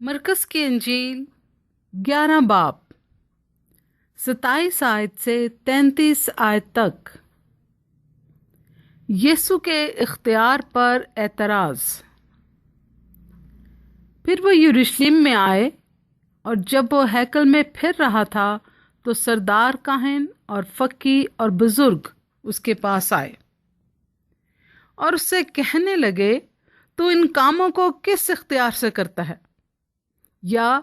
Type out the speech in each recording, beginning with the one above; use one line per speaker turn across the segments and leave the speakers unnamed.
मरकस की इंजील 11 बाब 27 आयत से 33 आयत तक। यीशु के इख्तियार पर एतराज़। फिर वो यरूशलेम में आए और जब वो हैकल में फिर रहा था तो सरदार काहिन और फक्की और बुजुर्ग उसके पास आए और उससे कहने लगे, तू इन कामों को किस इख्तियार से करता है, या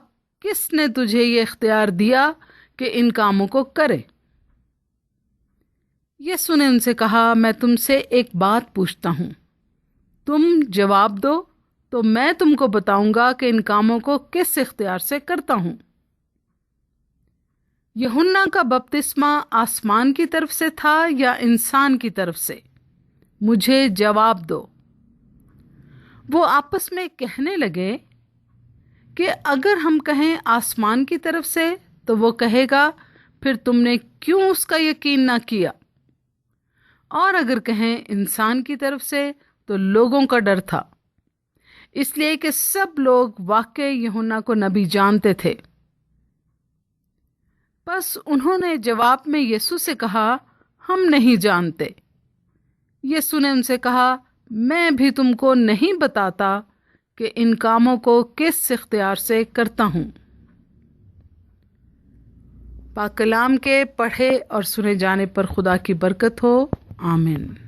किसने तुझे ये इख्तियार दिया कि इन कामों को करे? यीशु ने उनसे कहा, मैं तुमसे एक बात पूछता हूँ, तुम जवाब दो तो मैं तुमको बताऊंगा कि इन कामों को किस इख्तियार से करता हूँ। यूहन्ना का बपतिस्मा आसमान की तरफ से था या इंसान की तरफ से? मुझे जवाब दो। वो आपस में कहने लगे कि अगर हम कहें आसमान की तरफ से तो वो कहेगा, फिर तुमने क्यों उसका यकीन ना किया? और अगर कहें इंसान की तरफ से तो लोगों का डर था, इसलिए कि सब लोग वाकई यूहन्ना को नबी जानते थे। बस उन्होंने जवाब में यीशु से कहा, हम नहीं जानते। यीशु ने उनसे कहा, मैं भी तुमको नहीं बताता कि इन कामों को किस इख्तियार से करता हूँ। पाक कलाम के पढ़े और सुने जाने पर खुदा की बरकत हो। आमीन।